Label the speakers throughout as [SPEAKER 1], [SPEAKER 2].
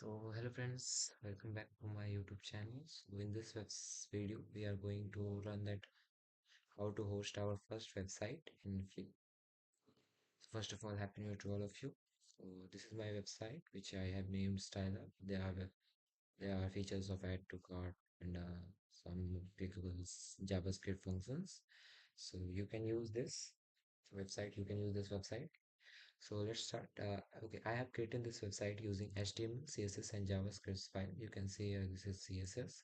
[SPEAKER 1] Hello friends, welcome back to my YouTube channel. In this video, we are going to learn that how to host our first website in free. First of all, happy new year to all of you. This is my website, which I have named Styler. There are features of add to cart and some clickable JavaScript functions. So you can use this website. You can use this website. So let's start. Okay, I have created this website using HTML, CSS, and JavaScript file. You can see this is CSS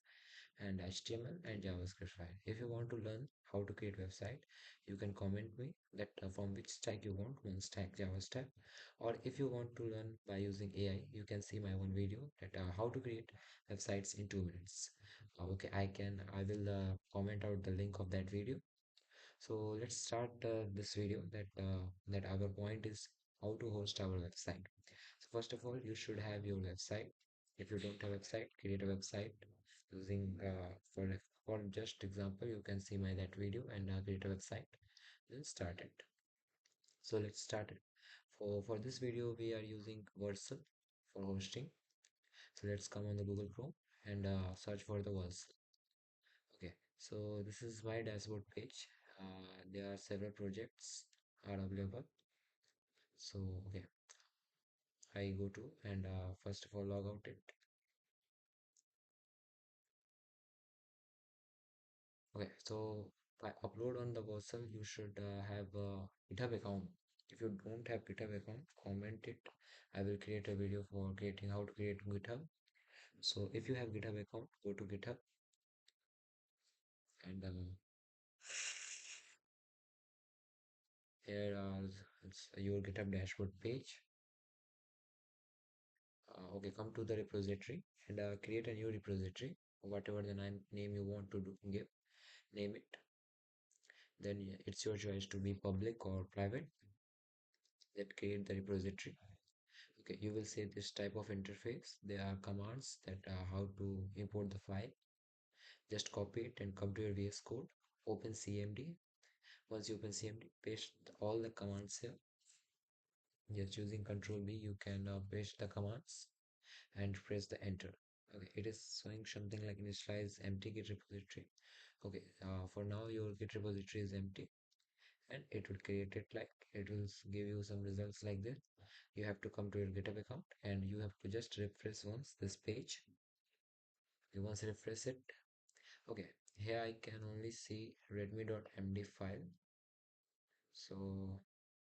[SPEAKER 1] and HTML and JavaScript file. If you want to learn how to create website, you can comment me that from which stack you want, one stack, Java stack, or if you want to learn by using AI, you can see my one video that how to create websites in 2 minutes. Okay, I will comment out the link of that video. So let's start this video that our point is how to host our website. So first of all, you should have your website. If you don't have a website, create a website using for just example, you can see my that video and create a website. Then start it. So let's start it. For this video, we are using Vercel for hosting. So let's come on the Google Chrome and search for the Vercel. Okay, so this is my dashboard page. There are several projects are available. So okay, I go to and first of all log out it. Okay, so by upload on the Vercel, you should have a GitHub account. If you don't have GitHub account, comment it. I will create a video for creating how to create GitHub. So if you have GitHub account, go to GitHub and here it's your GitHub dashboard page. Okay, come to the repository and create a new repository, whatever the name you want to give, name it. Then it's your choice to be public or private. Then create the repository. Okay, you will see this type of interface. There are commands that how to import the file. Just copy it and come to your VS Code. Open CMD. Once you open CMD, paste all the commands here. Just using Control B, you can paste the commands and press the enter. Okay, it is showing something like initialize empty git repository. Okay, for now your git repository is empty and it will create it like it will give you some results like this. You have to come to your GitHub account and you have to just refresh once this page. You once refresh it. Okay, here I can only see readme.md file. So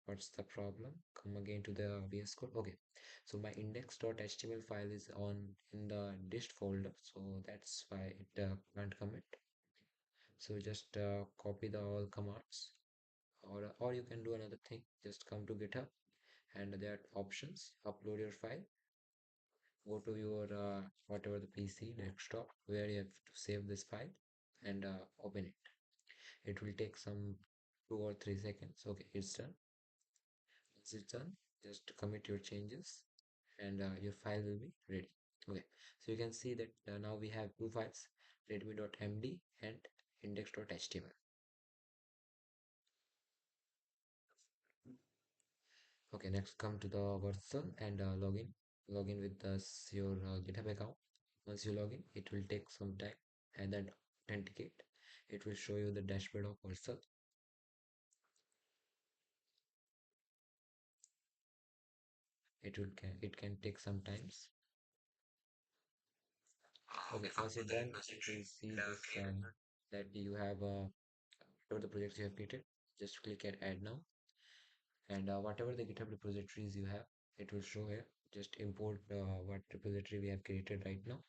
[SPEAKER 1] what's the problem? Come again to the VS Code. Okay, so my index.html file is on in the dist folder, so that's why it can't commit. So just copy the all commands, or you can do another thing. Just come to GitHub and there are options. Upload your file. Go to your whatever the PC desktop where you have to save this file and open it. It will take some 2 or 3 seconds. Okay, it's done. Once it's done, just commit your changes and your file will be ready. Okay, so you can see that now we have two files, readme.md and index.html. Okay, next come to the Vercel and login. Login with your GitHub account. Once you log in, it will take some time and then authenticate. It will show you the dashboard of Vercel. It can take some times. Okay, once you're done, you will see this that you have whatever the projects you have created. Just click at add now, and whatever the GitHub repositories you have, it will show here. Just import what repository we have created right now.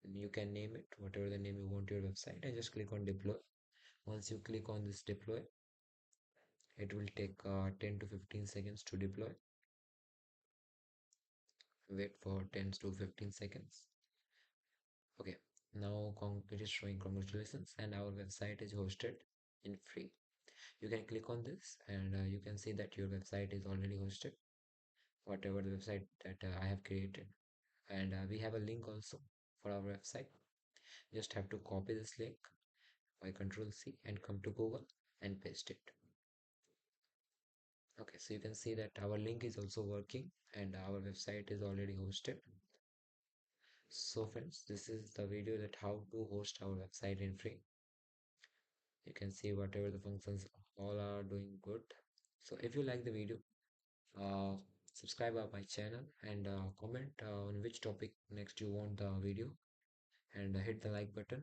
[SPEAKER 1] And you can name it whatever the name you want your website, and just click on deploy. Once you click on this deploy, it will take 10 to 15 seconds to deploy. Wait for 10 to 15 seconds. Okay, now it is showing congratulations and our website is hosted in free. You can click on this and you can see that your website is already hosted, whatever the website that I have created. And we have a link also for our website. Just have to copy this link by Control C and come to Google and paste it. Okay, so you can see that our link is also working and our website is already hosted. So friends, this is the video that how to host our website in free. You can see whatever the functions all are doing good. So if you like the video, uh, subscribe our my channel and comment on which topic next you want the video, and hit the like button.